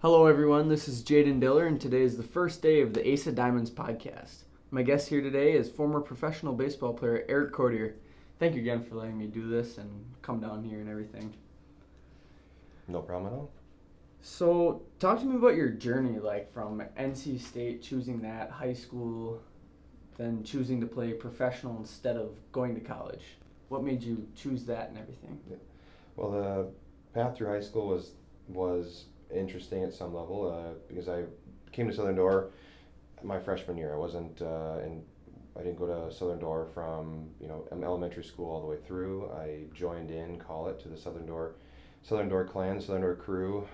Hello, everyone. This is Jaden Diller, and today is the first day of the Ace of Diamonds podcast. My guest here today is former professional baseball player Erik Cordier. Thank you again for letting me do this and come down here and everything. No problem at all. So, talk to me about your journey, like from NC State, choosing that, high school, then choosing to play professional instead of going to college. What made you choose that and everything? Well, the path through high school was interesting at some level because I came to Southern Door my freshman year. I didn't go to Southern Door from elementary school all the way through. I joined in, call it, to the Southern Door clan, Southern Door crew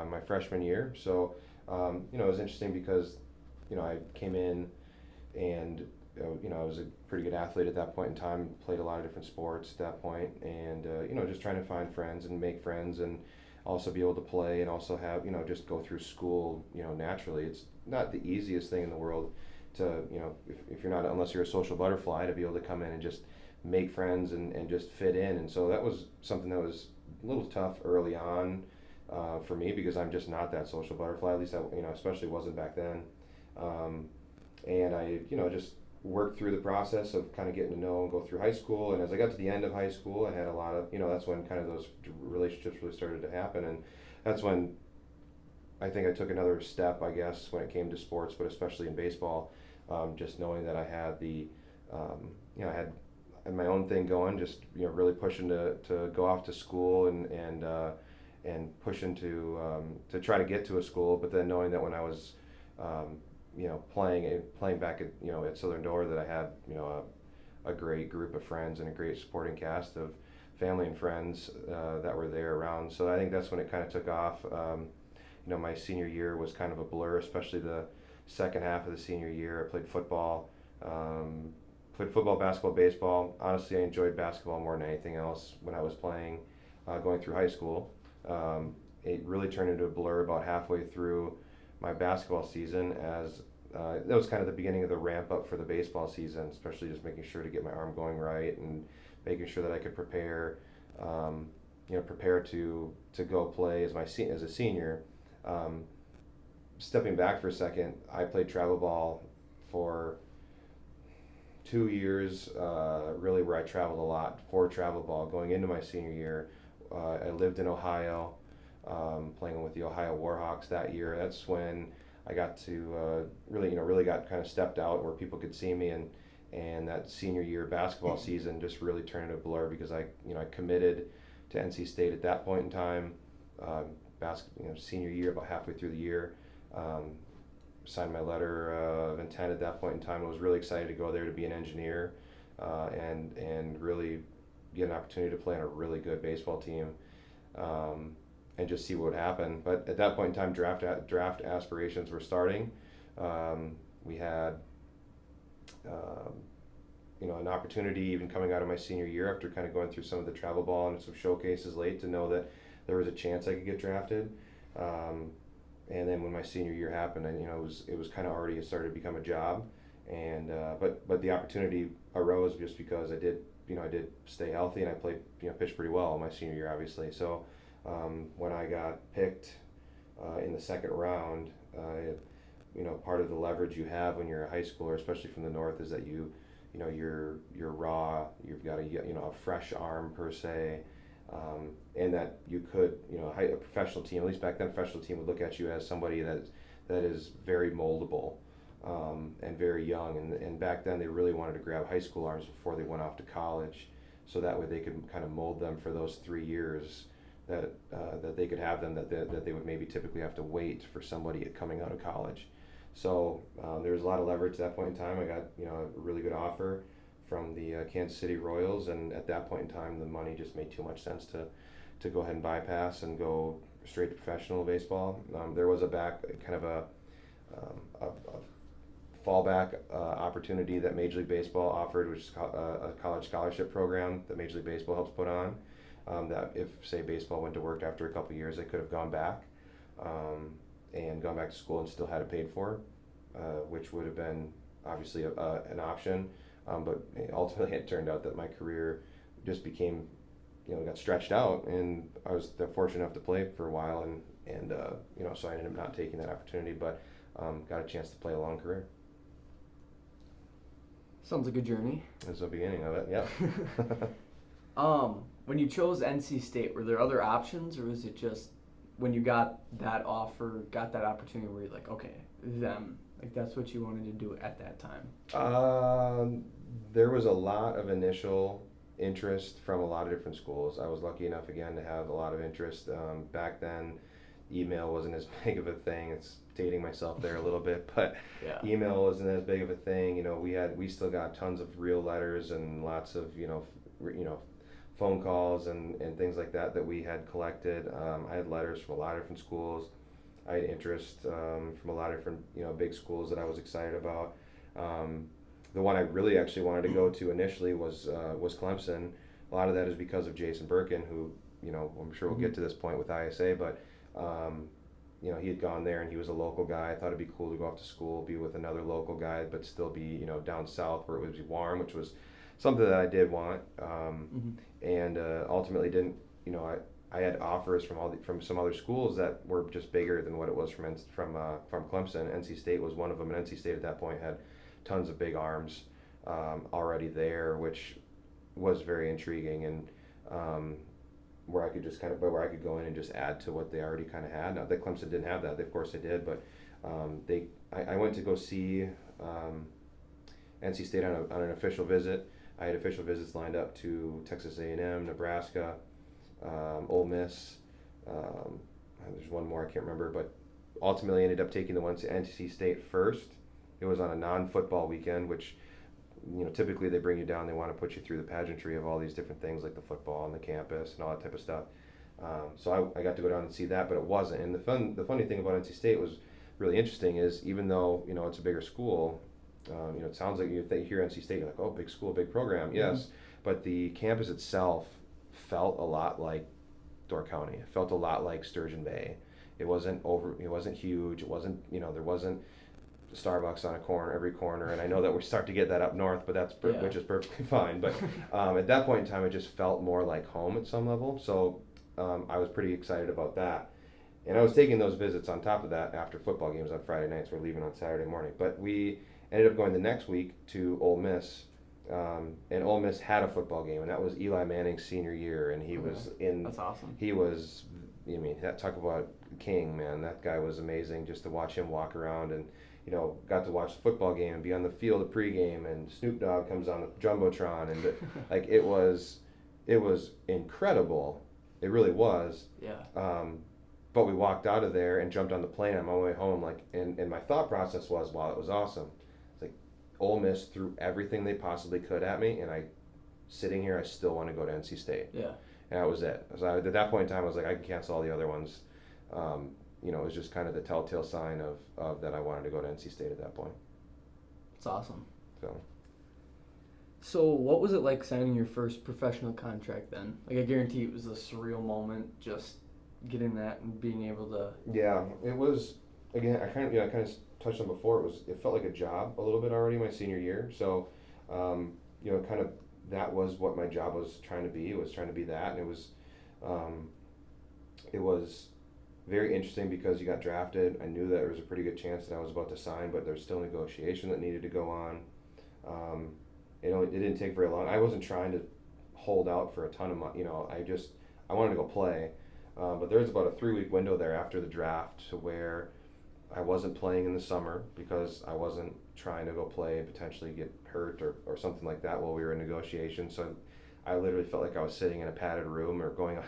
my freshman year. So it was interesting because I came in and I was a pretty good athlete at that point in time. Played a lot of different sports at that point, and just trying to find friends and make friends, and also be able to play, and also have just go through school naturally. It's not the easiest thing in the world to if you're not, unless you're a social butterfly, to be able to come in and just make friends and just fit in. And so that was something that was a little tough early on for me, because I'm just not that social butterfly. At least I especially wasn't back then. And I just worked through the process of kind of getting to know and go through high school. And as I got to the end of high school, I had a lot of that's when kind of those relationships really started to happen. And that's when I think I took another step, I guess, when it came to sports, but especially in baseball. Just knowing that I had I had my own thing going, just really pushing to go off to school and pushing to try to get to a school. But then knowing that when I was playing back at Southern Door, that I had a great group of friends and a great supporting cast of family and friends that were there around. So I think that's when it kind of took off. My senior year was kind of a blur, especially the second half of the senior year. I played football, basketball, baseball. Honestly, I enjoyed basketball more than anything else when I was playing, going through high school. It really turned into a blur about halfway through my basketball season, as that was kind of the beginning of the ramp up for the baseball season, especially just making sure to get my arm going right and making sure that I could prepare to go play as a senior. Stepping back for a second, I played travel ball for 2 years, really, where I traveled a lot for travel ball. Going into my senior year, I lived in Ohio, playing with the Ohio Warhawks that year. That's when I got to really got kind of stepped out where people could see me, and that senior year basketball season just really turned into a blur, because I committed to NC State at that point in time. Senior year, about halfway through the year, signed my letter of intent at that point in time. I was really excited to go there to be an engineer, and really get an opportunity to play on a really good baseball team, and just see what would happen. But at that point in time, draft aspirations were starting. We had an opportunity, even coming out of my senior year, after kind of going through some of the travel ball and some showcases late, to know that there was a chance I could get drafted. And then when my senior year happened, and it was kind of already, it started to become a job. And but the opportunity arose just because I did stay healthy, and I played pitched pretty well my senior year, obviously. So when I got picked in the second round, part of the leverage you have when you're a high schooler, especially from the north, is that you're raw. You've got a fresh arm per se. And that you could, a professional team, at least back then, a professional team would look at you as somebody that is very moldable, and very young. And back then, they really wanted to grab high school arms before they went off to college, so that way they could kind of mold them for those 3 years that they could have them, that they would maybe typically have to wait for somebody coming out of college. So there was a lot of leverage at that point in time. I got a really good offer from the Kansas City Royals, and at that point in time, the money just made too much sense to go ahead and bypass and go straight to professional baseball. There was a fallback opportunity that Major League Baseball offered, which is a college scholarship program that Major League Baseball helps put on. That if, say, baseball went to work after a couple years, they could have gone back and gone back to school and still had it paid for, which would have been obviously an option. But ultimately, it turned out that my career just became, got stretched out, and I was fortunate enough to play for a while, and so I ended up not taking that opportunity, but got a chance to play a long career. Sounds like a journey. That's the beginning of it. Yeah. When you chose NC State, were there other options, or was it just when you got that offer, got that opportunity, where you're like, okay, that's what you wanted to do at that time? There was a lot of initial interest from a lot of different schools. I was lucky enough again to have a lot of interest. Back then, email wasn't as big of a thing. It's dating myself there a little bit, but Yeah. email wasn't as big of a thing. We still got tons of real letters and lots of phone calls and things like that we had collected. I had letters from a lot of different schools. I had interest from a lot of different big schools that I was excited about. The one I really actually wanted to go to initially was Clemson. A lot of that is because of Jason Birkin, who I'm sure we'll get to this point with ISA, but he had gone there and he was a local guy. I thought it'd be cool to go off to school, be with another local guy, but still be down south where it would be warm, which was something that I did want, and ultimately didn't. I had offers from some other schools that were just bigger than what it was from Clemson. NC State was one of them, and NC State at that point had tons of big arms already there, which was very intriguing, and where I could go in and just add to what they already kind of had. Not that Clemson didn't have that, of course they did, but I went to go see NC State on an official visit. I had official visits lined up to Texas A&M, Nebraska, Ole Miss. There's one more I can't remember, but ultimately ended up taking the one to NC State first. It was on a non-football weekend, which typically they bring you down. They want to put you through the pageantry of all these different things like the football and the campus and all that type of stuff. So I got to go down and see that, but it wasn't. And the funny thing about NC State was really interesting is even though it's a bigger school. It sounds like you hear NC State, you're like, oh, big school, big program. Yes, but the campus itself felt a lot like Door County. It felt a lot like Sturgeon Bay. It wasn't huge. It wasn't, there wasn't Starbucks on every corner. And I know that we start to get that up north, but which is perfectly fine. But at that point in time, it just felt more like home at some level. So I was pretty excited about that. And I was taking those visits on top of that after football games on Friday nights. We're leaving on Saturday morning. But we ended up going the next week to Ole Miss, and Ole Miss had a football game, and that was Eli Manning's senior year, and he was in. That's awesome. He was, talk about king, man. That guy was amazing. Just to watch him walk around, and got to watch the football game and be on the field at pregame, and Snoop Dogg comes on the jumbotron, and like it was incredible. It really was. Yeah. But we walked out of there and jumped on the plane on my way home, and my thought process was, wow, it was awesome. Ole Miss threw everything they possibly could at me, and I still want to go to NC State. Yeah. And that was it. So at that point in time, I was like, I can cancel all the other ones. It was just kind of the telltale sign of that I wanted to go to NC State at that point. It's awesome. So what was it like signing your first professional contract then? Like, I guarantee it was a surreal moment, just getting that and being able to. Yeah, it was. Again, I kind of touched on before. It felt like a job a little bit already my senior year. So, kind of that was what my job was trying to be. It was trying to be that, and it was very interesting because you got drafted. I knew that there was a pretty good chance that I was about to sign, but there's still negotiation that needed to go on. It didn't take very long. I wasn't trying to hold out for a ton of money. I wanted to go play. But there was about a 3-week window there after the draft to where I wasn't playing in the summer because I wasn't trying to go play and potentially get hurt or something like that while we were in negotiations. So I literally felt like I was sitting in a padded room or going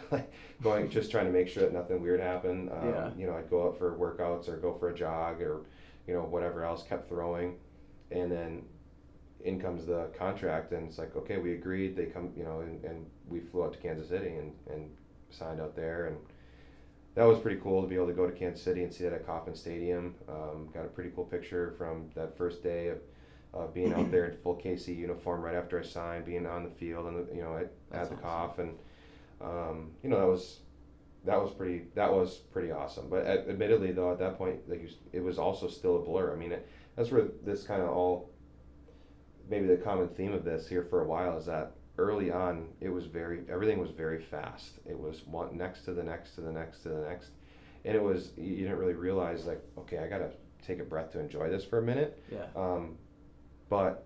just trying to make sure that nothing weird happened. I'd go out for workouts or go for a jog or whatever else, kept throwing, and then in comes the contract, and it's like, okay, we agreed. They come, and we flew out to Kansas City and signed out there, and that was pretty cool to be able to go to Kansas City and see that at Kauffman Stadium. Got a pretty cool picture from that first day of being out there in full KC uniform right after I signed, being on the field and at the Kauff, and that was pretty awesome. But admittedly, though, at that point, it was also still a blur. I mean, that's where this kind of all, maybe the common theme of this here for a while is that early on, everything was very fast. It was one next to the next to the next to the next, and it was, you didn't really realize, like, okay, I gotta take a breath to enjoy this for a minute. Yeah. But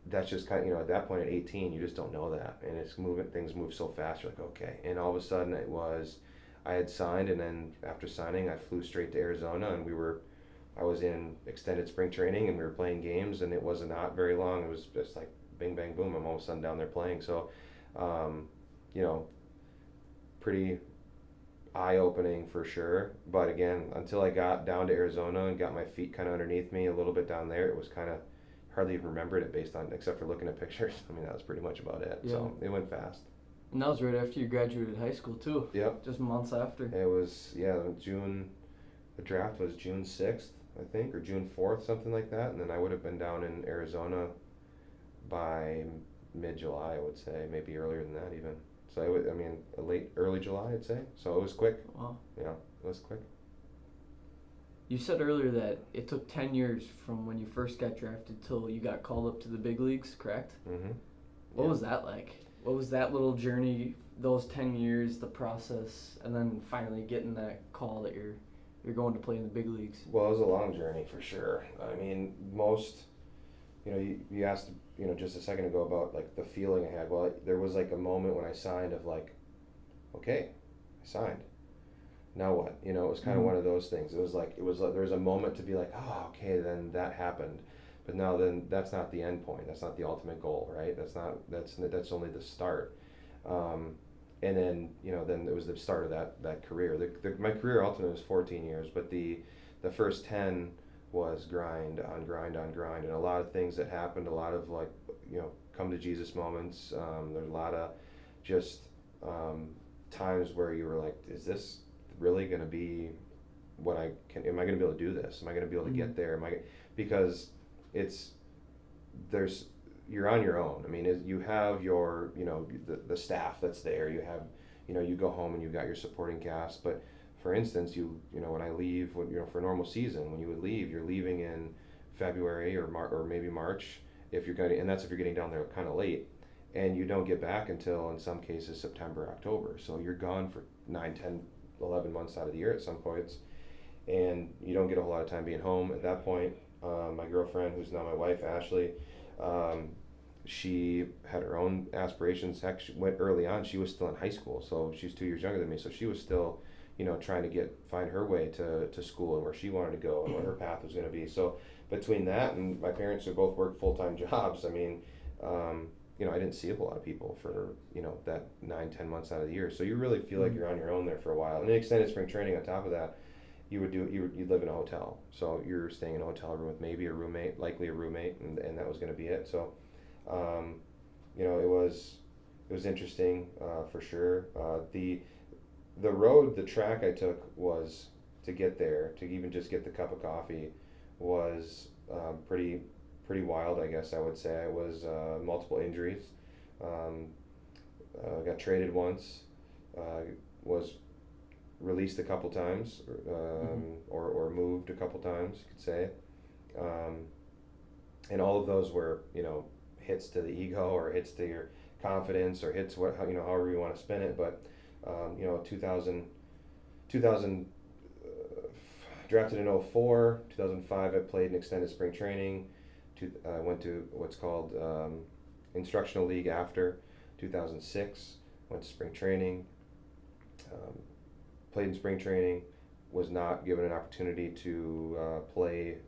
that's just kind of, at that point at 18, you just don't know that, and it's moving. Things move so fast. You're like, okay, and all of a sudden I had signed, and then after signing, I flew straight to Arizona, and I was in extended spring training, and we were playing games, and it was not very long. It was just like bing, bang, boom. I'm all of a sudden down there playing. So, you know, pretty eye-opening for sure. But again, until I got down to Arizona and got my feet kind of underneath me a little bit down there, it was kind of hardly even remembered it based on, except for looking at pictures. I mean, that was pretty much about it. Yeah. So it went fast. And that was right after you graduated high school too. Yep. Just months after. It was, June. The draft was June 6th, I think, or June 4th, something like that. And then I would have been down in Arizona by mid-July, I would say, maybe earlier than that even. So early July, I'd say. So it was quick. Wow. Yeah, it was quick. You said earlier that it took 10 years from when you first got drafted till you got called up to the big leagues, correct? Mm-hmm. What was that like? What was that little journey, those 10 years, the process, and then finally getting that call that you're going to play in the big leagues? Well, it was a long journey for sure. I mean, you asked, just a second ago about like the feeling I had. Well, there was like a moment when I signed of like, okay, I signed. Now what? It was kind of one of those things. It was like there was a moment to be like, oh, okay, then that happened. But now then that's not the end point. That's not the ultimate goal, right? That's only the start. And then then it was the start of that career. My career ultimately was 14 years, but the first 10 was grind on grind on grind, and a lot of things that happened. A lot of like come to Jesus moments. There's a lot of just times where you were like, is this really going to be what am I going to be able to do this? Am I going to be able to get there? Because you're on your own. I mean, you have your, the staff that's there. You have, you go home and you've got your supporting cast. But for instance, when I leave, for a normal season, when you would leave, you're leaving in February or maybe March, and that's if you're getting down there kind of late, and you don't get back until in some cases September, October. So you're gone for 9, 10, 11 months out of the year at some points, and you don't get a whole lot of time being home at that point. My girlfriend, who's now my wife, Ashley, she had her own aspirations. Heck, she went early on. She was still in high school, so she's 2 years younger than me. So she was still, trying to find her way to school and where she wanted to go and what her path was going to be. So between that and my parents who both worked full-time jobs, I mean, I didn't see a whole lot of people for, that 9, 10 months out of the year. So you really feel like you're on your own there for a while. And then extended spring training on top of that, you'd live in a hotel. So you're staying in a hotel room with maybe a roommate, likely a roommate, and that was going to be it. So, it was interesting for sure. The track I took was to get there, to even just get the cup of coffee, was pretty wild, I guess I would say. It was multiple injuries. Got traded once. Was released a couple times, or moved a couple times, you could say. And all of those were, hits to the ego or hits to your confidence or hits however you want to spin it. But 2000 drafted in 2004, 2005 I played in extended spring training. I went to what's called instructional league after 2006. Went to spring training. Played in spring training. Was not given an opportunity to play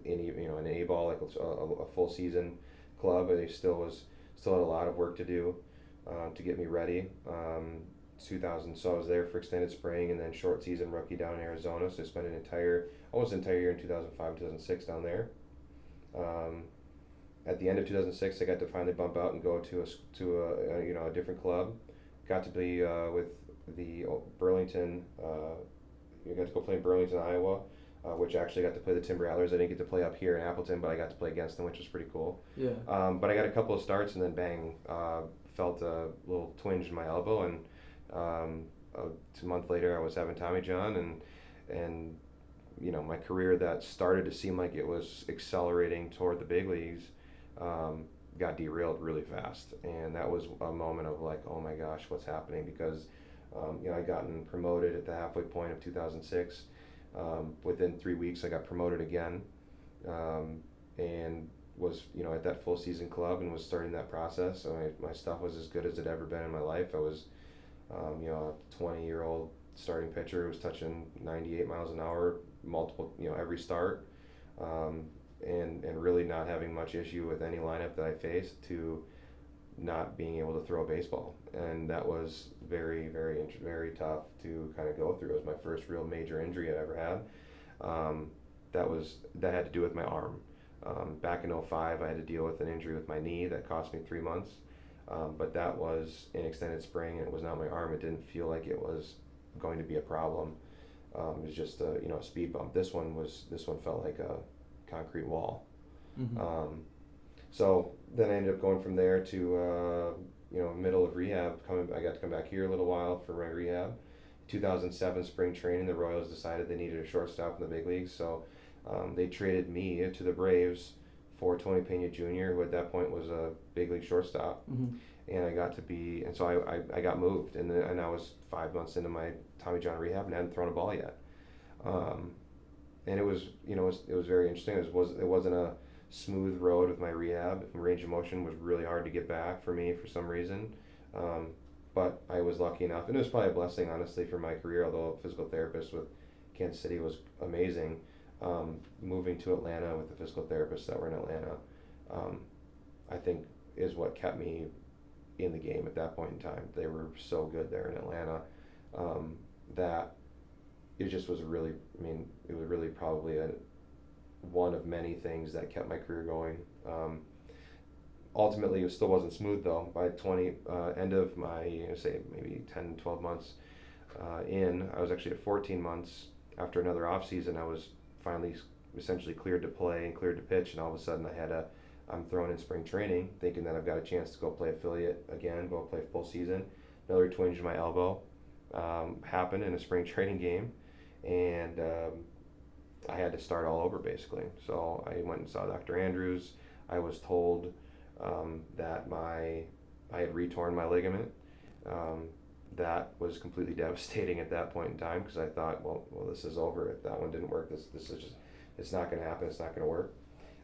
any an A ball, like a full season club. But they still had a lot of work to do to get me ready. 2000, so I was there for extended spring and then short season rookie down in Arizona. So I spent almost an entire year in 2005, 2006 down there. At the end of 2006, I got to finally bump out and go to a different club. Got to be with the Burlington. You got to go play in Burlington, Iowa, which actually got to play the Timber Rattlers. I didn't get to play up here in Appleton, but I got to play against them, which was pretty cool. Yeah. But I got a couple of starts and then bang, felt a little twinge in my elbow, and a month later I was having Tommy John, and my career that started to seem like it was accelerating toward the big leagues got derailed really fast, and that was a moment of like, oh my gosh, what's happening? Because I'd gotten promoted at the halfway point of 2006. Within 3 weeks, I got promoted again, and was at that full season club and was starting that process. So my stuff was as good as it ever been in my life. I was, a 20-year-old starting pitcher who was touching 98 miles an hour multiple, every start, and really not having much issue with any lineup that I faced, to not being able to throw a baseball. And that was very, very, very tough to kind of go through. It was my first real major injury I ever had. That had to do with my arm. Back in 2005, I had to deal with an injury with my knee that cost me 3 months. But that was an extended sprain, and it was not my arm. It didn't feel like it was going to be a problem. It was just a speed bump. This one felt like a concrete wall. Mm-hmm. So then I ended up going from there to middle of rehab. I got to come back here a little while for my rehab. 2007 spring training, the Royals decided they needed a shortstop in the big leagues, so they traded me to the Braves for Tony Pena Jr., who at that point was a big league shortstop. Mm-hmm. And I got to be, and so I got moved, and I was 5 months into my Tommy John rehab and hadn't thrown a ball yet. And it was very interesting. It wasn't a smooth road with my rehab. Range of motion was really hard to get back for me for some reason. But I was lucky enough, and it was probably a blessing, honestly, for my career, although a physical therapist with Kansas City was amazing. Moving to Atlanta with the physical therapists that were in Atlanta, I think is what kept me in the game at that point in time. They were so good there in Atlanta, that it just was really, it was really probably one of many things that kept my career going. Ultimately, it still wasn't smooth though. By end of my, say maybe 10, 12 months I was actually at 14 months after another off season. I was finally essentially cleared to play and cleared to pitch, and all of a sudden I'm thrown in spring training thinking that I've got a chance to go play affiliate again, go play full season. Another twinge in my elbow happened in a spring training game, and I had to start all over basically. So I went and saw Dr. Andrews. I was told that I had retorn my ligament. That was completely devastating at that point in time, because I thought, well, this is over. If that one didn't work, this is just, it's not going to happen. It's not going to work.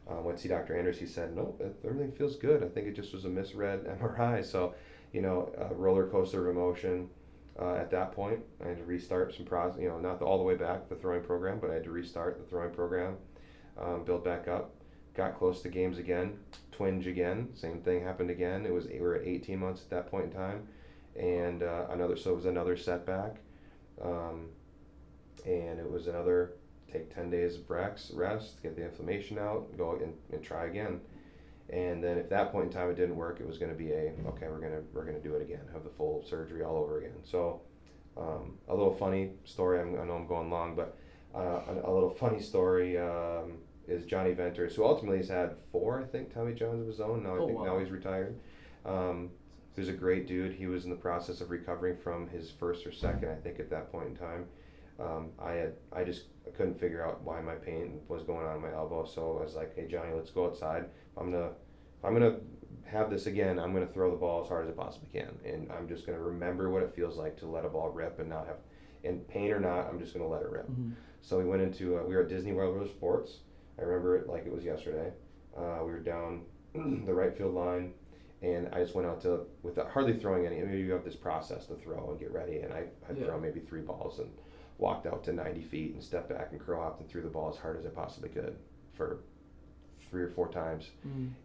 Went to see Dr. Andrews. He said, no, everything feels good. I think it just was a misread MRI. So, a roller coaster of emotion. At that point, I had to restart some process. Not all the way back the throwing program, but I had to restart the throwing program, build back up. Got close to games again, twinge again. Same thing happened again. We were at 18 months at that point in time, and so it was another setback, and it was another take 10 days of rest, get the inflammation out, go and try again. And then at that point in time, it didn't work. It was going to be okay, we're gonna do it again, have the full surgery all over again. So a little funny story. I know I'm going long, but a little funny story is Johnny Venters, who ultimately has had 4, I think, Tommy Johns of his own. Now he's retired. He's a great dude. He was in the process of recovering from his first or second, I think, at that point in time. I just couldn't figure out why my pain was going on in my elbow, so I was like, hey Johnny, let's go outside. If I'm gonna have this again, I'm gonna throw the ball as hard as I possibly can, and I'm just gonna remember what it feels like to let a ball rip and not have, and pain or not, I'm just gonna let it rip. Mm-hmm. So we went into we were at Disney World Sports. I remember it like it was yesterday. We were down the right field line, and I just went out without hardly throwing any. You have this process to throw and get ready, and I'd thrown maybe 3 balls and walked out to 90 feet and stepped back and curl hopped and threw the ball as hard as I possibly could for 3 or 4 times,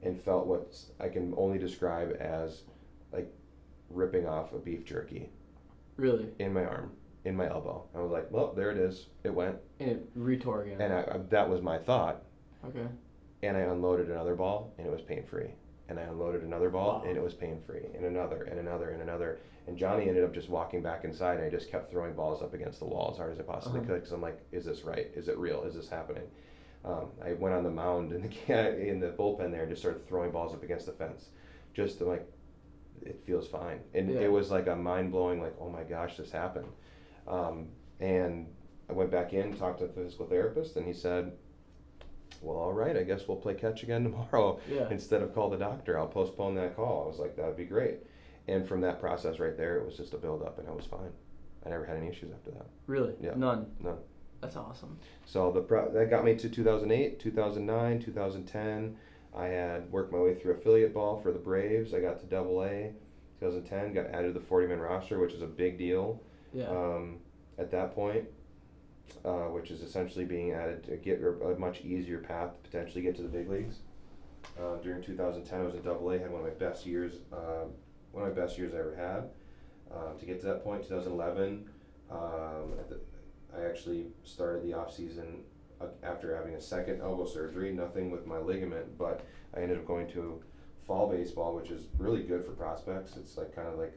and felt what I can only describe as like ripping off a beef jerky. Really? In my arm, in my elbow. I was like, well, there it is. It went. And it retore again. And that was my thought. Okay. And I unloaded another ball, and it was pain-free. And I unloaded another ball, and it was pain-free. And another, and another, and another. And Johnny ended up just walking back inside, and I just kept throwing balls up against the wall as hard as I possibly could, because I'm like, is this right? Is it real? Is this happening? I went on the mound in the bullpen there and just started throwing balls up against the fence. Just to like, it feels fine. And it was like a mind-blowing, like, oh my gosh, this happened. And I went back in, talked to the physical therapist, and he said, well, all right, I guess we'll play catch again tomorrow. Yeah. Instead of call the doctor, I'll postpone that call. I was like, that would be great. And from that process right there, it was just a build-up, and I was fine. I never had any issues after that. Really? Yeah. None? None. That's awesome. So that got me to 2008, 2009, 2010. I had worked my way through affiliate ball for the Braves. I got to AA. 2010, got added to the 40-man roster, which is a big deal. Yeah. At that point, which is essentially being added to get a much easier path to potentially get to the big leagues. During 2010, I was in AA, had one of my best years I ever had. To get to that point, 2011, I actually started the off season after having a second elbow surgery. Nothing with my ligament, but I ended up going to fall baseball, which is really good for prospects. It's like kind of like,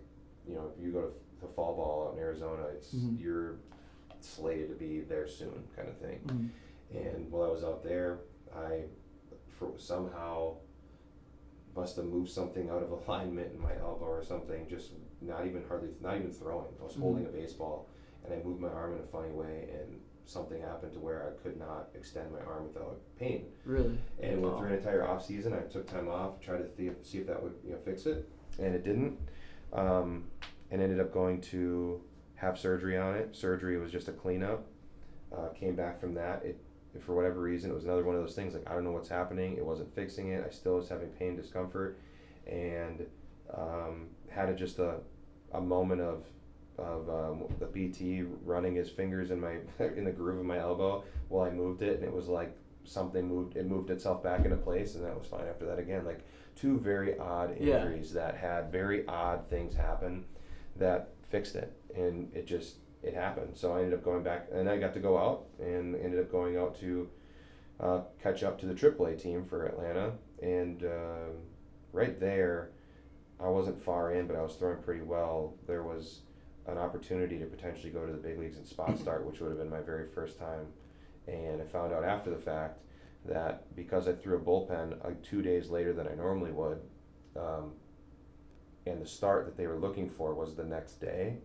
if you go to fall ball out in Arizona, it's you're slated to be there soon, kind of thing. And while I was out there, I somehow must have moved something out of alignment in my elbow or something. Just not even throwing. I was holding a baseball, and I moved my arm in a funny way, and something happened to where I could not extend my arm without pain. Really? And went through an entire off season. I took time off, tried to see if that would fix it, and it didn't. And ended up going to have surgery on it. Surgery was just a cleanup. Came back from that. For whatever reason, it was another one of those things. Like, I don't know what's happening. It wasn't fixing it. I still was having pain, discomfort, and had just a moment of the PT running his fingers in the groove of my elbow while I moved it, and it was like something moved itself back into place, and that was fine after that again. Like, two very odd injuries that had very odd things happen that fixed it, and it happened. So I ended up going back, and I got to go out and ended up going out to catch up to the AAA team for Atlanta, and right there, I wasn't far in, but I was throwing pretty well. There was an opportunity to potentially go to the big leagues and spot start, which would have been my very first time. And I found out after the fact that because I threw a bullpen 2 days later than I normally would, and the start that they were looking for was the next day,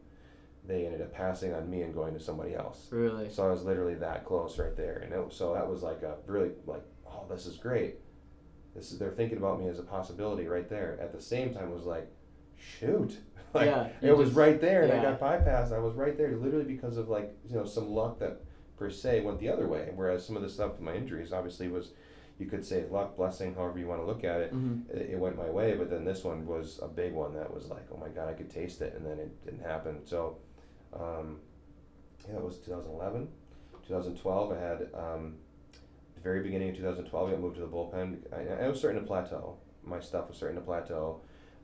they ended up passing on me and going to somebody else. Really? So I was literally that close right there. And so that was like oh, this is great. They're thinking about me as a possibility right there. At the same time, it was like, shoot. It was right there, and I got bypassed. I was right there literally because of some luck that per se went the other way. Whereas some of the stuff with my injuries obviously was, you could say luck, blessing, however you want to look at it. It went my way, but then this one was a big one that was like, oh my God, I could taste it, and then it didn't happen. So, it was 2011. 2012, I had, the very beginning of 2012, I got moved to the bullpen. I was starting to plateau. My stuff was starting to plateau.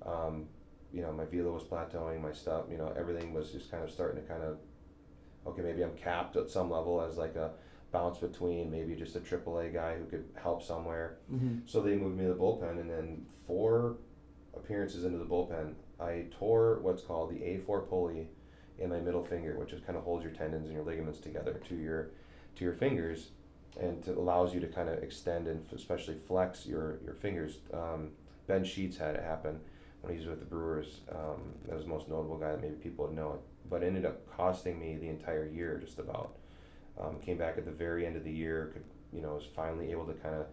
My velo was plateauing, my stuff, everything was just kind of starting to okay, maybe I'm capped at some level as like a bounce between maybe just a AAA guy who could help somewhere. So they moved me to the bullpen, and then 4 appearances into the bullpen, I tore what's called the A4 pulley in my middle finger, which just kind of holds your tendons and your ligaments together to your fingers, and allows you to kind of extend and especially flex your fingers. Ben Sheets had it happen when he was with the Brewers. That was the most notable guy that maybe people would know it, but ended up costing me the entire year just about. Came back at the very end of the year, was finally able to kind of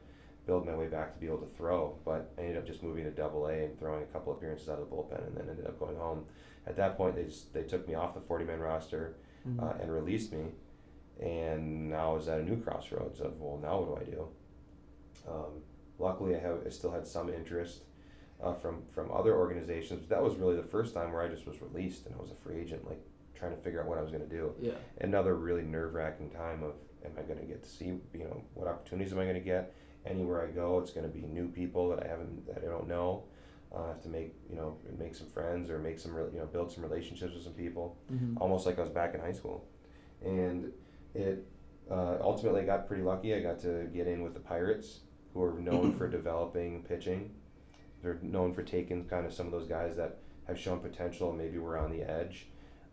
build my way back to be able to throw, but I ended up just moving to AA and throwing a couple appearances out of the bullpen, and then ended up going home. At that point, they took me off the 40-man roster and released me, and now I was at a new crossroads of, well, now what do I do? Luckily, I still had some interest from other organizations, but that was really the first time where I just was released and I was a free agent, like trying to figure out what I was going to do. Yeah. Another really nerve-wracking time of, am I going to get to see, what opportunities am I going to get? Anywhere I go, it's going to be new people that I don't know. I have to make some friends or make some, build some relationships with some people, almost like I was back in high school. And it ultimately got pretty lucky. I got to get in with the Pirates, who are known for developing pitching. They're known for taking kind of some of those guys that have shown potential and maybe were on the edge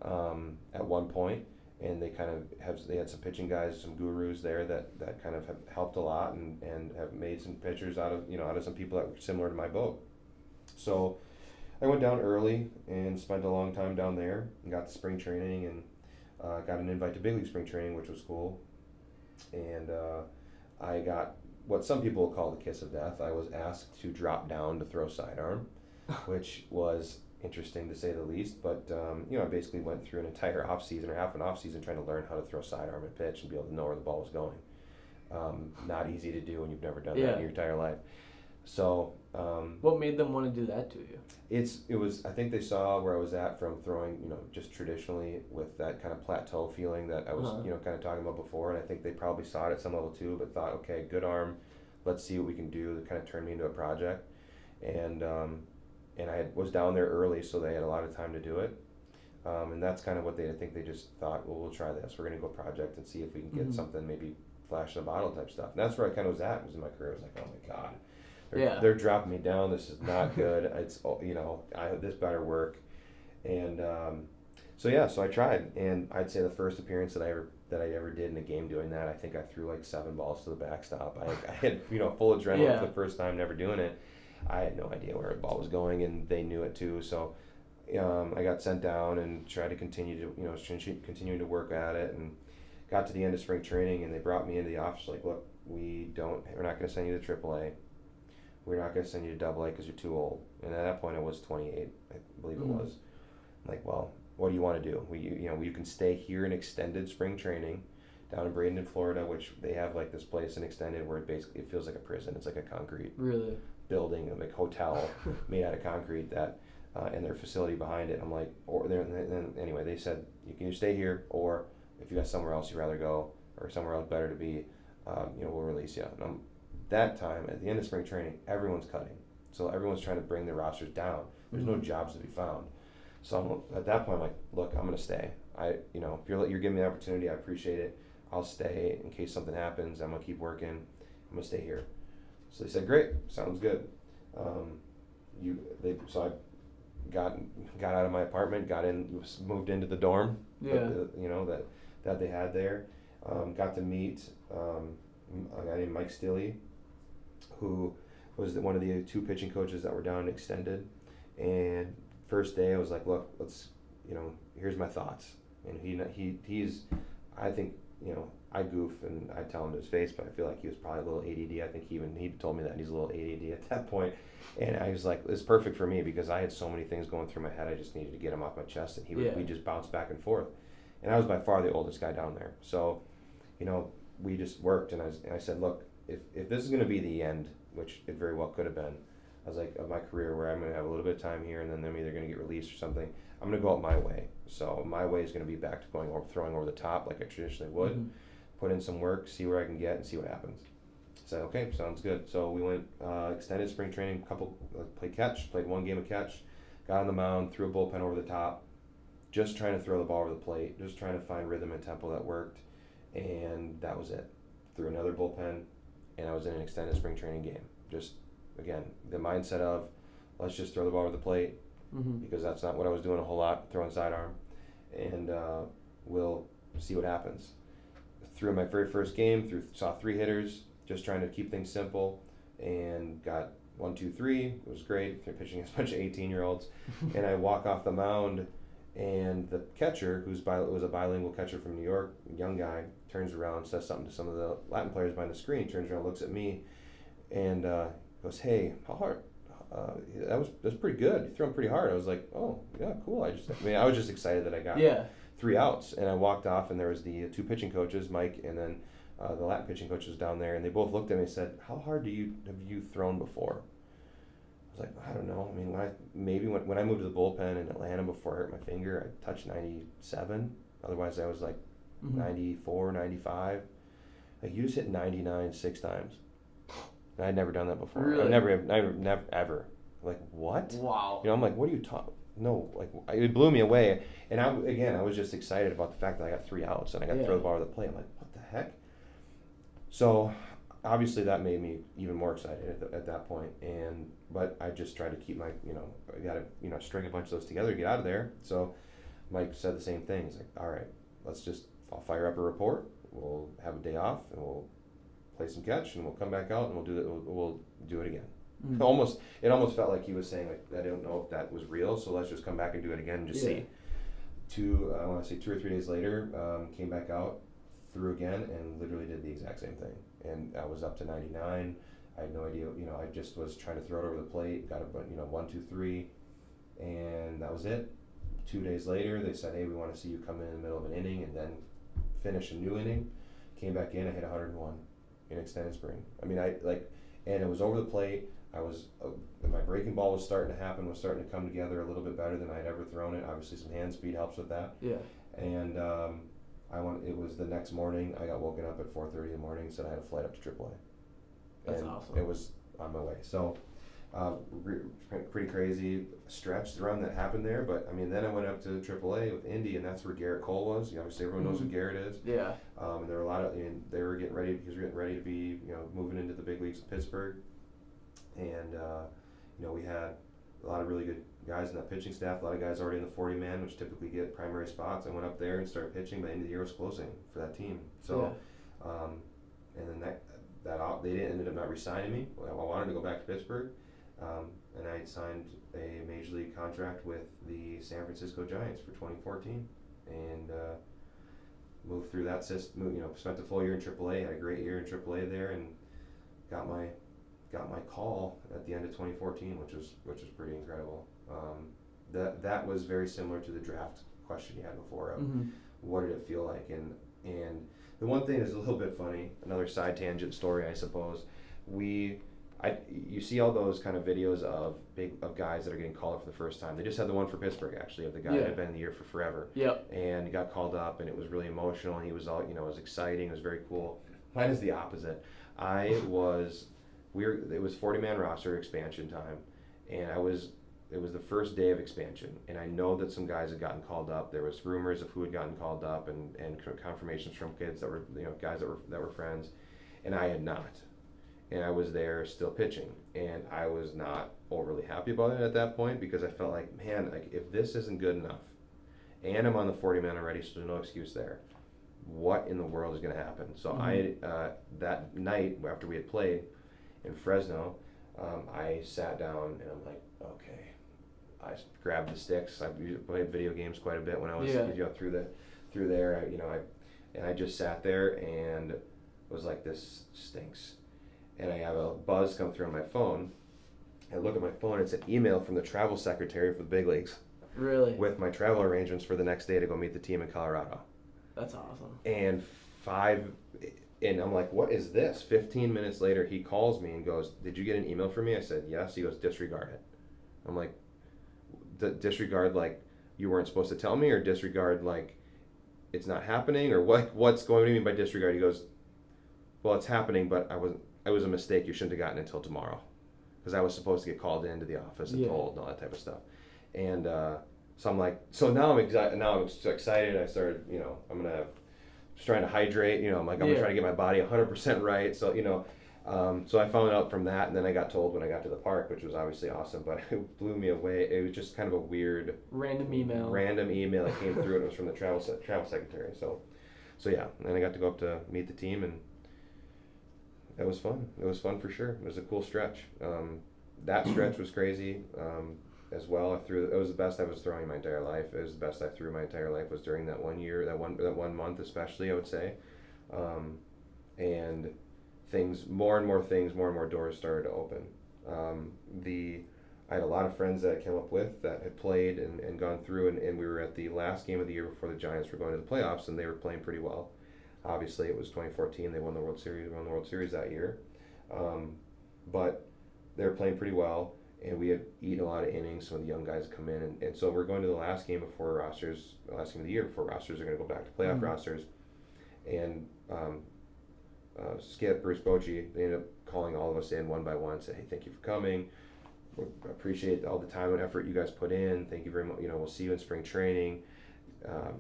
at one point, and they had some pitching guys, some gurus there that kind of have helped a lot and have made some pitchers out of some people that were similar to my boat. So I went down early and spent a long time down there and got to spring training and got an invite to big league spring training, which was cool. And I got what some people call the kiss of death. I was asked to drop down to throw sidearm, which was interesting to say the least. But I basically went through an entire off season or half an off season trying to learn how to throw sidearm and pitch and be able to know where the ball was going. Not easy to do when you've never done that in your entire life. So what made them want to do that to you? It was, I think they saw where I was at from throwing, just traditionally with that kind of plateau feeling that I was, kind of talking about before. And I think they probably saw it at some level too, but thought, okay, good arm, let's see what we can do. That kind of turned me into a project. And I was down there early, so they had a lot of time to do it. And that's kind of what I think they just thought, well, we'll try this. We're going to go project and see if we can get something, maybe flash in a bottle type stuff. And that's where I kind of was at, was in my career. I was like, oh my God. They're dropping me down. This is not good. It's this better work, and so I tried, and I'd say the first appearance that I ever did in a game doing that, I think I threw like 7 balls to the backstop. I had full adrenaline for the first time, never doing it. I had no idea where the ball was going, and they knew it too. So I got sent down and tried to continue to work at it, and got to the end of spring training, and they brought me into the office like, look, we're not going to send you to AAA. We're not going to send you to AA because you're too old. And at that point, I was 28, I believe it was. Like, well, what do you want to do? You can stay here in extended spring training down in Bradenton, Florida, which they have like this place in extended where it feels like a prison. It's like a concrete building, like hotel made out of concrete that, and their facility behind it. I'm like, anyway, they said you can stay here, or if you got somewhere else you'd rather go, or somewhere else better to be, we'll release you. And that time, at the end of spring training, everyone's cutting. So everyone's trying to bring their rosters down. There's no jobs to be found. So at that point, I'm like, look, I'm going to stay. If you're giving me the opportunity, I appreciate it. I'll stay in case something happens. I'm going to keep working. I'm going to stay here. So they said, great, sounds good. So I got out of my apartment, moved into the dorm, that they had there. Got to meet a guy named Mike Stilley, who was one of the 2 pitching coaches that were down extended. And first day I was like, look, let's, here's my thoughts. And he's, I think, I goof and I tell him to his face, but I feel like he was probably a little ADD. I think he told me that he's a little ADD at that point. And I was like, it's perfect for me because I had so many things going through my head. I just needed to get him off my chest, and we just bounced back and forth. And I was by far the oldest guy down there. So, we just worked, and I said, look, if this is going to be the end, which it very well could have been, I was like, of my career where I'm going to have a little bit of time here and then I'm either going to get released or something, I'm going to go out my way. So my way is going to be back to throwing over the top like I traditionally would, put in some work, see where I can get, and see what happens. So okay, sounds good. So we went extended spring training, played 1 game of catch, got on the mound, threw a bullpen over the top, just trying to throw the ball over the plate, just trying to find rhythm and tempo that worked, and that was it. Threw another bullpen, and I was in an extended spring training game. Just, again, the mindset of, let's just throw the ball over the plate, because that's not what I was doing a whole lot, throwing sidearm, and we'll see what happens. Threw my very first game, saw 3 hitters, just trying to keep things simple, and got 1, 2, 3. It was great. They're pitching against a bunch of 18-year-olds, and I walk off the mound, and the catcher, was a bilingual catcher from New York, a young guy, turns around, says something to some of the Latin players behind the screen, turns around, looks at me, and goes, hey, how hard? That was pretty good. You threw him pretty hard. I was like, oh, yeah, cool. I was just excited that I got 3 outs, and I walked off, and there was the 2 pitching coaches, Mike, and then the Latin pitching coach was down there, and they both looked at me and said, how hard have you thrown before? I was like, I don't know. I mean, when I moved to the bullpen in Atlanta before I hurt my finger, I touched 97. Otherwise, I was like 94, 95. Like, you just hit 99 6 times. And I'd never done that before. Really? Never, ever. Like, what? Wow. I'm like, what are you talking? No, like, it blew me away. And I was just excited about the fact that I got 3 outs and I got to throw the ball over the plate. I'm like, what the heck? So, obviously, that made me even more excited at that point. But I just tried to keep my, I got to, string a bunch of those together to get out of there. So, Mike said the same thing. He's like, all right, I'll fire up a report. We'll have a day off and we'll play some catch and we'll come back out and we'll do it again. It almost felt like he was saying, like, I don't know if that was real, so let's just come back and do it again and just see. I want to say 2 or 3 days later, came back out, threw again, and literally did the exact same thing. And I was up to 99. I had no idea, I just was trying to throw it over the plate, got a 1, 2, 3, and that was it. 2 days later, they said, hey, we want to see you come in the middle of an inning and then finish a new inning. Came back in, I hit 101 in extended spring. I mean, and it was over the plate. My breaking ball was starting to happen, was starting to come together a little bit better than I'd ever thrown it. Obviously, some hand speed helps with that. Yeah. And it was the next morning. I got woken up at 4:30 in the morning and said I had a flight up to AAA. That's and awesome. It was on my way. So, pretty crazy stretch run that happened there. But I mean, then I went up to AAA with Indy, and that's where Garrett Cole was. Obviously, everyone knows who Garrett is. Yeah. And there were a lot of, they were getting ready because we were getting ready to be, moving into the big leagues in Pittsburgh. And, we had a lot of really good guys in that pitching staff, a lot of guys already in the 40-man, which typically get primary spots. I went up there and started pitching. By the end of the year, I was closing for that team. So, and then they ended up not re-signing me. I wanted to go back to Pittsburgh, and I signed a major league contract with the San Francisco Giants for 2014, and moved through that system. Spent the full year in AAA. Had a great year in AAA there, and got my call at the end of 2014, which was pretty incredible. That was very similar to the draft question you had before of what did it feel like, and the one thing that's a little bit funny, another side tangent story, I suppose. You see all those kind of videos of guys that are getting called up for the first time. They just had the one for Pittsburgh, actually, of the guy that had been in the year for forever. Yep. And he got called up, and it was really emotional, and he was all, it was exciting, it was very cool. Mine is the opposite. It was 40-man roster expansion time, and it was the first day of expansion, and I know that some guys had gotten called up. There was rumors of who had gotten called up, and confirmations from kids that were, guys that were friends, and I had not. And I was there still pitching, and I was not overly happy about it at that point, because I felt like, man, if this isn't good enough, and I'm on the 40-man already, so there's no excuse there, what in the world is going to happen? So that night after we had played in Fresno, I sat down and I'm like, okay. I grabbed the sticks. I played video games quite a bit when I was through there. And I just sat there and was like, this stinks. And I have a buzz come through on my phone. I look at my phone. It's an email from the travel secretary for the big leagues. Really? With my travel arrangements for the next day to go meet the team in Colorado. That's awesome. And I'm like, what is this? 15 minutes later, he calls me and goes, did you get an email from me? I said, yes. He goes, disregard it. I'm like, disregard like you weren't supposed to tell me, or disregard like it's not happening, or what's going to mean by disregard? He goes, well, it's happening, but it was a mistake. You shouldn't have gotten it until tomorrow, because I was supposed to get called into the office and told and all that type of stuff. And so I'm like, so now I'm excited. I started, I'm gonna just trying to hydrate. I'm like, I'm gonna try to get my body 100% right. So so I found out from that, and then I got told when I got to the park, which was obviously awesome, but it blew me away. It was just kind of a weird random email that came through, and it was from the travel secretary. So yeah, and then I got to go up to meet the team, and it was fun. It was fun for sure. It was a cool stretch. That stretch was crazy as well. It was the best I was throwing my entire life. It was the best I threw my entire life was during that 1 year, that one month especially, I would say. And more and more doors started to open. I had a lot of friends that I came up with that had played and gone through, and we were at the last game of the year before the Giants were going to the playoffs, and they were playing pretty well. Obviously, it was 2014. They won the World Series that year. But they were playing pretty well, and we had eaten a lot of innings. Some of the young guys come in, and so we're going to the last game of the year before rosters are going to go back to playoff rosters. And Skip, Bruce Bochy, they ended up calling all of us in one by one, say, hey, thank you for coming. We appreciate all the time and effort you guys put in. Thank you very much. We'll see you in spring training.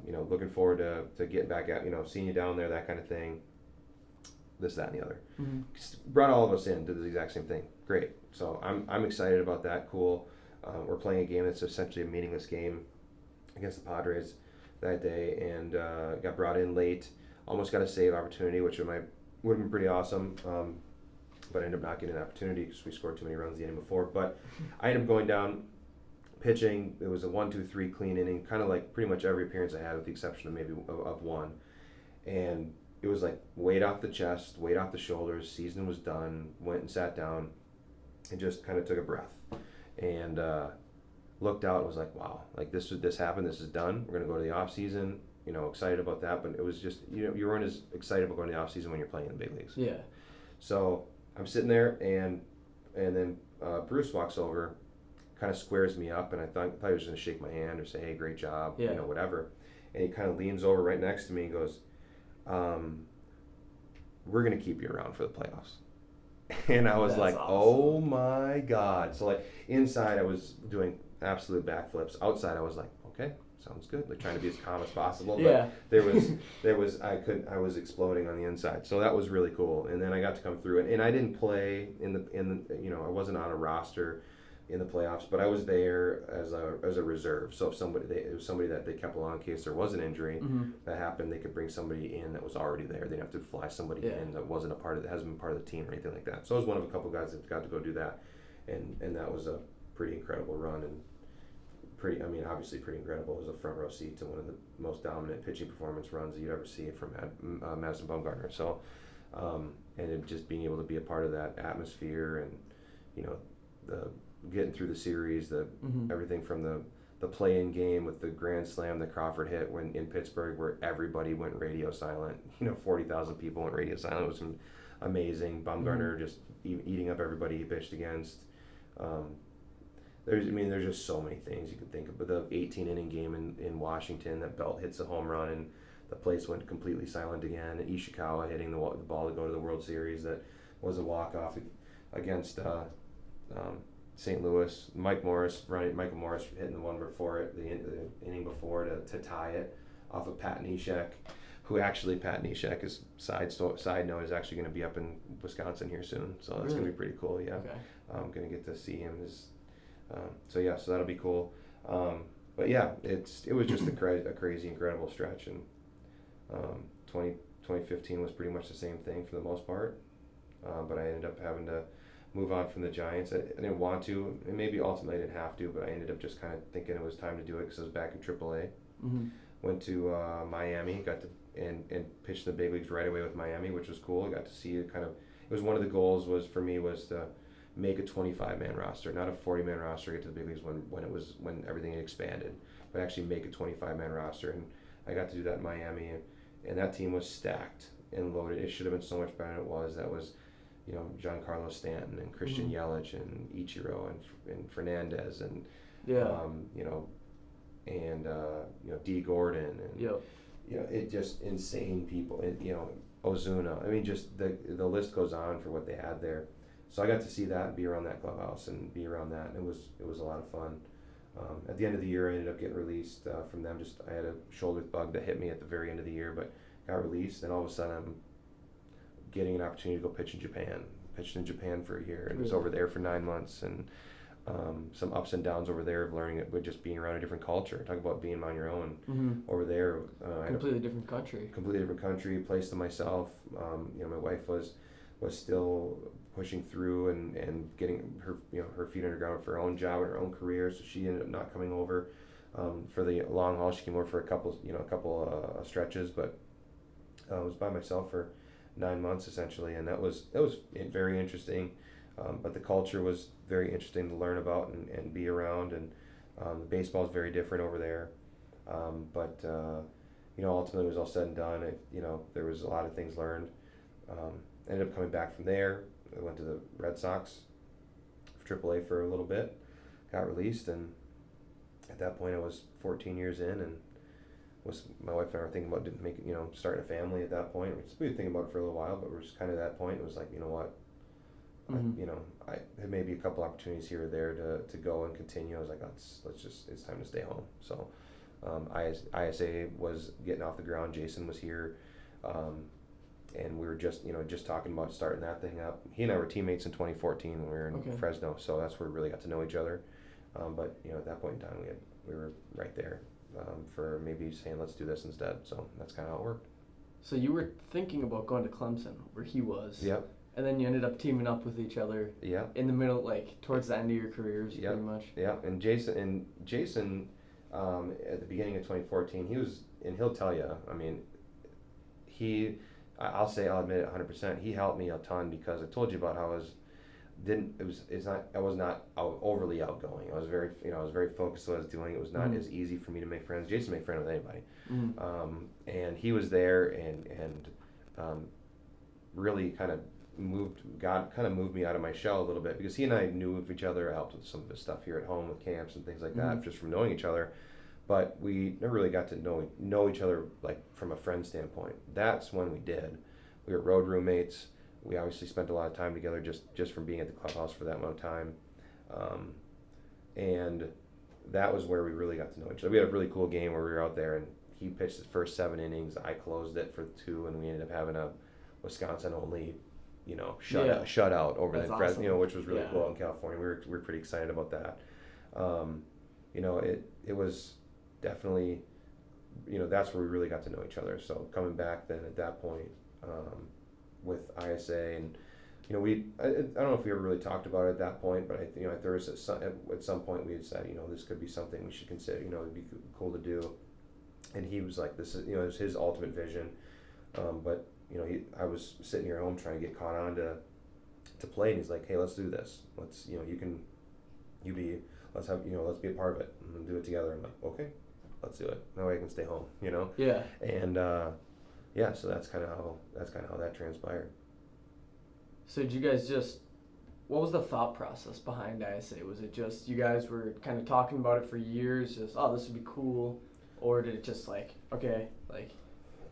Looking forward to getting back out, seeing you down there, that kind of thing. This, that, and the other. Brought all of us in, did the exact same thing. Great. So I'm excited about that. Cool. We're playing a game that's essentially a meaningless game against the Padres that day, and got brought in late. Almost got a save opportunity, which would have been pretty awesome. But I ended up not getting an opportunity because we scored too many runs the inning before. But I ended up going down, pitching. It was a 1-2-3 clean inning, kind of like pretty much every appearance I had, with the exception of maybe of one. And it was like weight off the chest, weight off the shoulders. Season was done. Went and sat down, and just kind of took a breath. And looked out and was like, wow, like this happened, this is done. We're gonna go to the off season. You know, excited about that, but it was just, you know, you weren't as excited about going to the off season when you're playing in the big leagues. Yeah. So I'm sitting there, and then Bruce walks over, kind of squares me up, and I thought he was going to shake my hand or say, hey, great job, Yeah. you know, whatever. And he kind of leans over right next to me and goes, we're going to keep you around for the playoffs. And I was That's like, awesome. oh my God. So like inside I was doing absolute backflips. Outside I was like, okay, sounds good. Like trying to be as calm as possible. Yeah. But I was exploding on the inside. So that was really cool. And then I got to come through it. And I didn't play in the you know, I wasn't on a roster in the playoffs, but I was there as a reserve. So if it was somebody that they kept along in case there was an injury that happened, they could bring somebody in that was already there. They didn't have to fly somebody in that wasn't that hasn't been part of the team or anything like that. So I was one of a couple guys that got to go do that, and that was a pretty incredible run, and obviously pretty incredible. It was a front row seat to one of the most dominant pitching performance runs that you'd ever see from Madison Bumgarner. So, and just being able to be a part of that atmosphere, and you know, the getting through the series, everything from the play-in game with the grand slam that Crawford hit when in Pittsburgh, where everybody went radio silent. You know, 40,000 people went radio silent. It was amazing. Bumgarner just eating up everybody he pitched against. There's just so many things you could think of. But the 18-inning game in Washington, that Belt hits a home run and the place went completely silent again. And Ishikawa hitting the ball to go to the World Series, that was a walk-off against St. Louis. Michael Morris hitting the one before it, the inning before to tie it off of Pat Neshek, who actually, Pat Neshek is side note, is actually going to be up in Wisconsin here soon. So that's going to be pretty cool. Yeah, okay. I'm going to get to see him. So that'll be cool. But yeah, it was just a crazy, incredible stretch, and 2015 was pretty much the same thing for the most part. But I ended up having to move on from the Giants. I didn't want to, and maybe ultimately I didn't have to, but I ended up just kind of thinking it was time to do it because I was back in AAA. Went to Miami, got to and pitched the big leagues right away with Miami, which was cool. I got to see it it was one of the goals was to make a 25-man roster, not a 40-man roster, get to the big leagues when everything had expanded, but actually make a 25-man roster. And I got to do that in Miami, and that team was stacked and loaded. It should have been so much better than it was. That was, you know, Giancarlo Stanton and Christian Yelich and Ichiro and Fernandez and D. Gordon and you know, it just insane people, and you know, Ozuna. I mean, just the list goes on for what they had there. So I got to see that and be around that clubhouse and be around that, and it was a lot of fun. At the end of the year, I ended up getting released from them. I had a shoulder bug that hit me at the very end of the year, but got released. And all of a sudden, I'm getting an opportunity to go pitch in Japan. Pitched in Japan for a year and was over there for 9 months, and some ups and downs over there of learning it with just being around a different culture. Talk about being on your own over there. Completely different country. Completely different country, place to myself. You know, my wife was still pushing through and getting her feet underground for her own job and her own career. So she ended up not coming over for the long haul. She came over for a couple stretches, but I was by myself for 9 months essentially, and that was very interesting. But the culture was very interesting to learn about and be around, and the baseball is very different over there. But ultimately, it was all said and done. There was a lot of things learned. Ended up coming back from there. I went to the Red Sox for AAA for a little bit, got released, and at that point I was 14 years in, and my wife and I were thinking about starting a family at that point. We were thinking about it for a little while, but we're just kind of at that point. It was like, you know what, I had maybe a couple opportunities here or there to go and continue. I was like, it's time to stay home. So ISA was getting off the ground. Jason was here. And we were just talking about starting that thing up. He and I were teammates in 2014 when we were in Fresno, so that's where we really got to know each other. But at that point in time, we were right there for maybe saying let's do this instead. So that's kind of how it worked. So you were thinking about going to Clemson, where he was. Yep. And then you ended up teaming up with each other. Yeah. In the middle, like towards the end of your careers, pretty much. Yeah. And Jason, at the beginning of 2014, he was, and he'll tell you. I mean, I'll admit it 100%. He helped me a ton because I told you about how I was didn't it was it's not I was not overly outgoing. I was very focused on what I was doing. It was not as easy for me to make friends. Jason made friends with anybody, and he was there and really kind of moved me out of my shell a little bit, because he and I knew of each other, helped with some of his stuff here at home with camps and things like that, just from knowing each other. But we never really got to know each other like from a friend standpoint. That's when we did. We were road roommates. We obviously spent a lot of time together just from being at the clubhouse for that amount of time, and that was where we really got to know each other. We had a really cool game where we were out there, and he pitched his first 7 innings. I closed it for 2, and we ended up having a Wisconsin only, shutout over That's the awesome. which was really cool out in California. We were pretty excited about that. It was definitely, that's where we really got to know each other. So coming back then at that point, with ISA, and I don't know if we ever really talked about it at that point, but there was at some point we had said, this could be something we should consider. It'd be cool to do. And he was like, this is, it was his ultimate vision. But I was sitting here at home trying to get caught on to play, and he's like, hey, let's do this. Let's let's be a part of it and do it together. I'm like, okay, let's do it. That way I can stay home, Yeah. And so that's kind of how that transpired. So did you guys what was the thought process behind ISA? Was it just you guys were kind of talking about it for years, just, oh, this would be cool? Or did it just okay,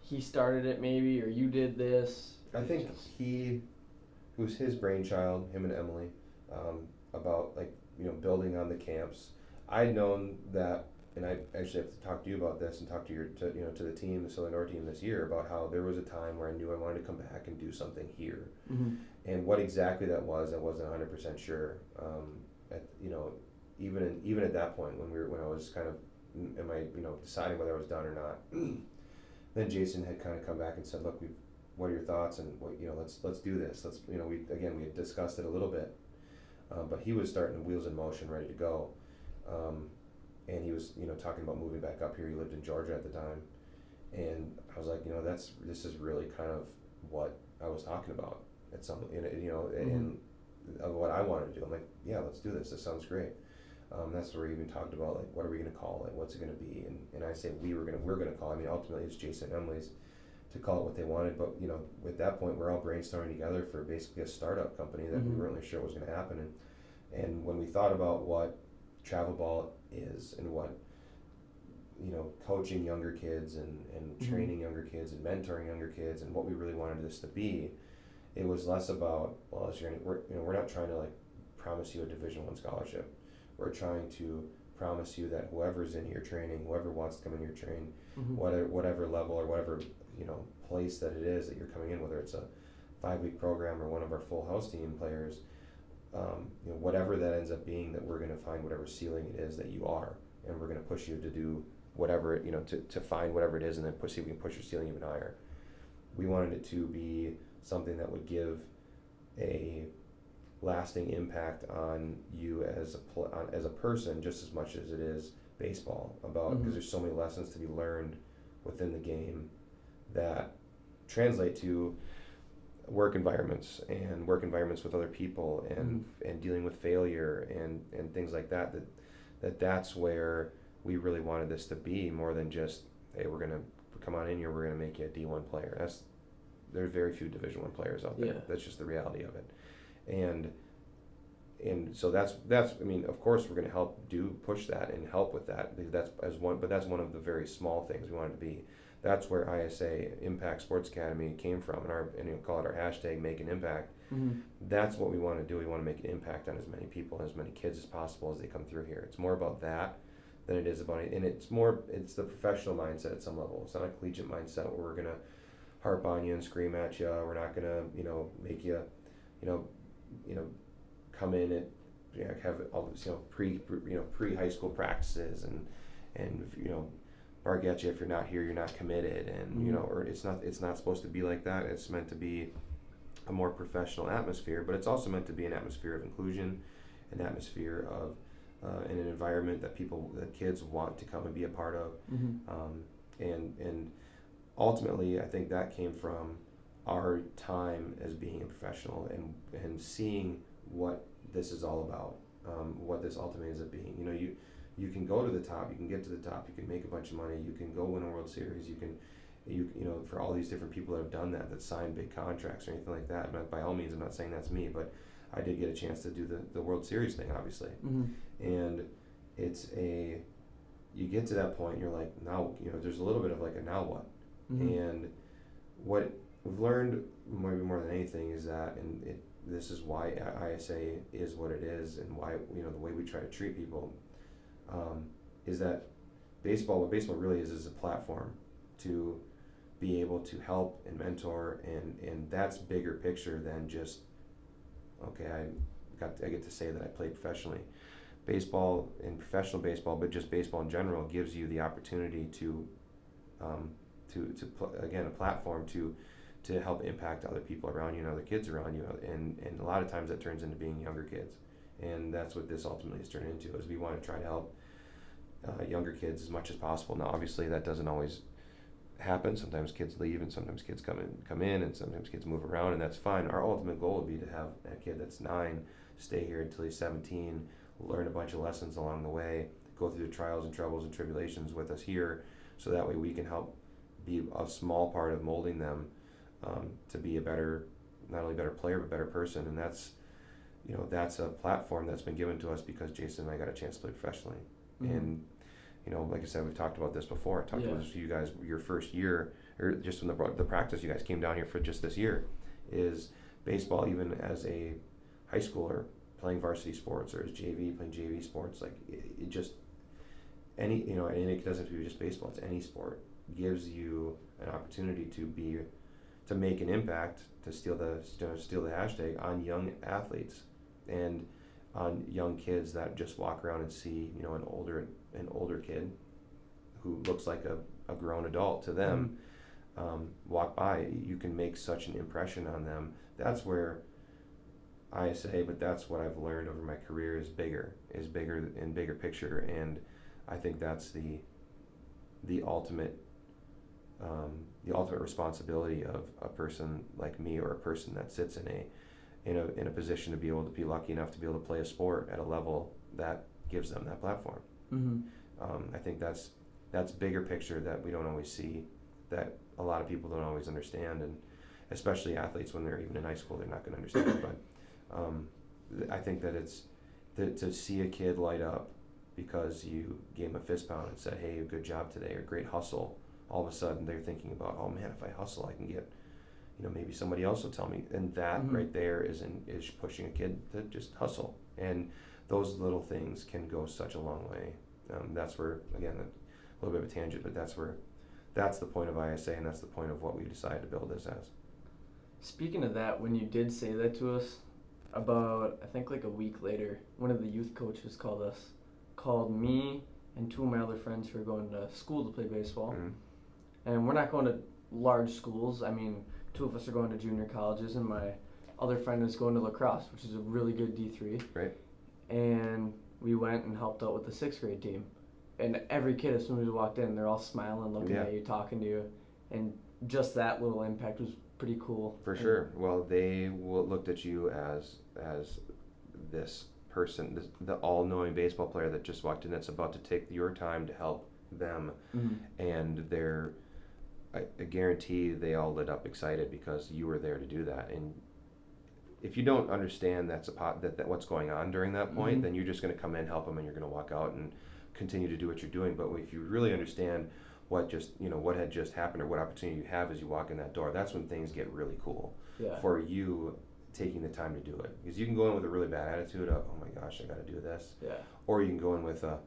he started it maybe, or you did this? I think it was his brainchild, him and Emily, about building on the camps. I'd known that, and I actually have to talk to you about this and talk to the team, the Southern Door team this year, about how there was a time where I knew I wanted to come back and do something here. And what exactly that was, I wasn't 100% sure. Even at that point when I was kind of deciding whether I was done or not. Then Jason had kind of come back and said, look, what are your thoughts, and let's do this. We had discussed it a little bit, but he was starting the wheels in motion, ready to go. And he was, talking about moving back up here. He lived in Georgia at the time, and I was like, this is really kind of what I was talking about at some, and what I wanted to do. I'm like, yeah, let's do this. This sounds great. That's where we even talked about what are we going to call it? What's it going to be? And I say we're going to call it. I mean, ultimately it's Jason and Emily's to call it what they wanted. But at that point we're all brainstorming together for basically a startup company that we weren't really sure what was going to happen. And when we thought about what travel ball is, and what coaching younger kids and training younger kids and mentoring younger kids, and what we really wanted this to be, it was less about, well, we're not trying to promise you a Division I scholarship. We're trying to promise you that whoever's in your training, whoever wants to come in your training, whatever level or whatever place that it is that you're coming in, whether it's a 5-week program or one of our full house team players, whatever that ends up being, that we're going to find whatever ceiling it is that you are, and we're going to push you to do whatever, to find whatever it is, and then see if we can push your ceiling even higher. We wanted it to be something that would give a lasting impact on you as a person, just as much as it is baseball, because there's so many lessons to be learned within the game that translate to work environments with other people, and dealing with failure and things like that's where we really wanted this to be, more than just, hey, we're gonna come on in here, we're gonna make you a D1 player. There's very few Division I players out there. Yeah. That's just the reality of it. And so that's I mean, of course we're going to help push that and help with that, because that's one of the very small things we wanted to be. That's where ISA Impact Sports Academy came from, and call it our hashtag Make an Impact. That's what we want to do. We want to make an impact on as many people and as many kids as possible as they come through here. It's more about that than it is about it, and it's the professional mindset at some level. It's not a collegiate mindset where we're going to harp on you and scream at you. We're not going to make you come in and have all this pre high school practices and bark at you if you're not here, you're not committed, and or it's not supposed to be like that. It's meant to be a more professional atmosphere, but it's also meant to be an atmosphere of inclusion, an atmosphere of in an environment that kids want to come and be a part of, and ultimately I think that came from our time as being a professional and seeing what this is all about, what this ultimately ends up being. You can go to the top, you can get to the top, you can make a bunch of money, you can go win a World Series, for all these different people that have done that signed big contracts or anything like that. But by all means, I'm not saying that's me, but I did get a chance to do the World Series thing, obviously. And you get to that point, and you're like, now, there's a little bit of like a now what? And what we've learned, maybe more than anything, is that, this is why ISA is what it is, and why, the way we try to treat people, is that what baseball really is a platform to be able to help and mentor, and that's bigger picture than just, okay, I get to say that I played professionally. Baseball and professional baseball, but just baseball in general, gives you the opportunity to again, a platform to help impact other people around you and other kids around you, and a lot of times that turns into being younger kids, and that's what this ultimately has turned into. Is we want to try to help younger kids as much as possible. Now, obviously, that doesn't always happen. Sometimes kids leave, and sometimes kids come in, and sometimes kids move around, and that's fine. Our ultimate goal would be to have a kid that's 9 stay here until he's 17, learn a bunch of lessons along the way, go through the trials and troubles and tribulations with us here, so that way we can help be a small part of molding them to be a better, not only better player, but better person. And that's a platform that's been given to us because Jason and I got a chance to play professionally. And like I said, we've talked about this before. I talked about this with you guys your first year, or just when the practice you guys came down here for just this year, is baseball, even as a high schooler playing varsity sports, or as JV playing JV sports, like it just and it doesn't have to be just baseball, it's any sport, gives you an opportunity to make an impact, to steal the hashtag, on young athletes and on young kids that just walk around and see an older kid who looks like a grown adult to them, walk by. You can make such an impression on them. That's where I say, but that's what I've learned over my career is bigger and bigger picture, and I think that's the ultimate responsibility of a person like me, or a person that sits in a position to be able to be lucky enough to be able to play a sport at a level that gives them that platform. I think that's bigger picture that we don't always see, that a lot of people don't always understand, and especially athletes when they're even in high school, they're not going to understand. But I think that it's to see a kid light up because you gave him a fist pound and said, hey, good job today, or great hustle. All of a sudden they're thinking about, oh man, if I hustle, I can get, maybe somebody else will tell me. And that right there is pushing a kid to just hustle. And those little things can go such a long way. That's where, again, a little bit of a tangent, but that's the point of ISA, and that's the point of what we decided to build this as. Speaking of that, when you did say that to us, about, I think like a week later, one of the youth coaches called me and 2 of my other friends who are going to school to play baseball. And we're not going to large schools. I mean, 2 of us are going to junior colleges, and my other friend is going to lacrosse, which is a really good D3. Right. And we went and helped out with the 6th grade team. And every kid, as soon as we walked in, they're all smiling, looking at you, talking to you. And just that little impact was pretty cool. For sure. Well, they looked at you as this person, the all-knowing baseball player that just walked in, that's about to take your time to help them. And I guarantee they all lit up excited because you were there to do that. And if you don't understand that what's going on during that point, then you're just going to come in, help them, and you're going to walk out and continue to do what you're doing. But if you really understand what had just happened, or what opportunity you have as you walk in that door, that's when things get really cool for you taking the time to do it. Because you can go in with a really bad attitude of, oh my gosh, I got to do this. Or you can go in with oh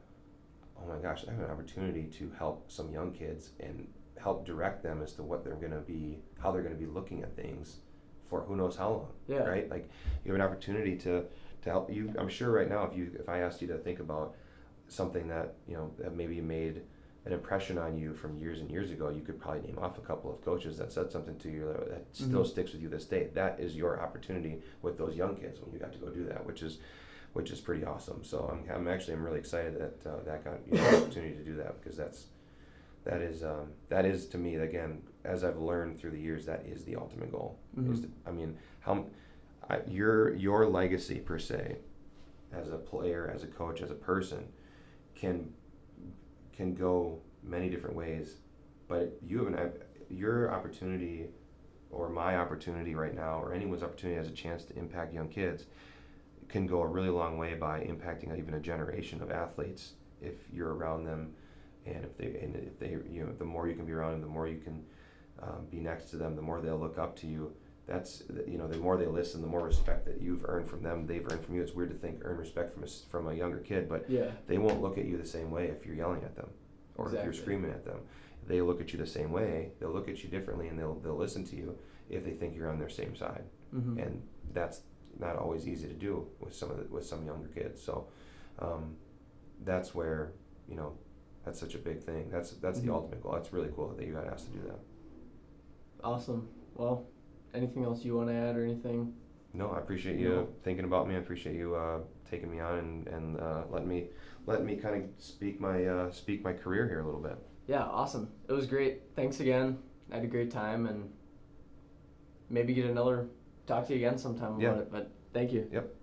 my gosh, I have an opportunity to help some young kids and help direct them as to what they're going to be, how they're going to be looking at things for who knows how long. Right? Like, you have an opportunity to help you. I'm sure right now, if I asked you to think about something that that maybe made an impression on you from years and years ago, you could probably name off a couple of coaches that said something to you that still sticks with you this day. That is your opportunity with those young kids when you got to go do that, which is pretty awesome. So I'm really excited that got you the opportunity to do that, because that is to me, again, as I've learned through the years, that is the ultimate goal. Your legacy per se, as a player, as a coach, as a person, can go many different ways, but your opportunity, or my opportunity right now, or anyone's opportunity has a chance to impact young kids, can go a really long way by impacting even a generation of athletes if you're around them, and if they the more you can be around them, the more you can be next to them, the more they'll look up to you. That's the more they listen, the more respect that you've earned from them, they've earned from you. It's weird to think earn respect from a younger kid, but Yeah. they won't look at you the same way if you're yelling at them, or if you're screaming at them. They look at you the same way. They'll look at you differently, and they'll listen to you if they think you're on their same side. Mm-hmm. And that's not always easy to do with some younger kids. So that's where that's such a big thing. That's Mm-hmm. the ultimate goal. That's really cool that you got asked to do that. Awesome. Well, anything else you want to add or anything? No, I appreciate you thinking about me. I appreciate you taking me on and letting me kind of speak my career here a little bit. Yeah, awesome. It was great. Thanks again. I had a great time, and maybe talk to you again sometime about it. But thank you. Yep.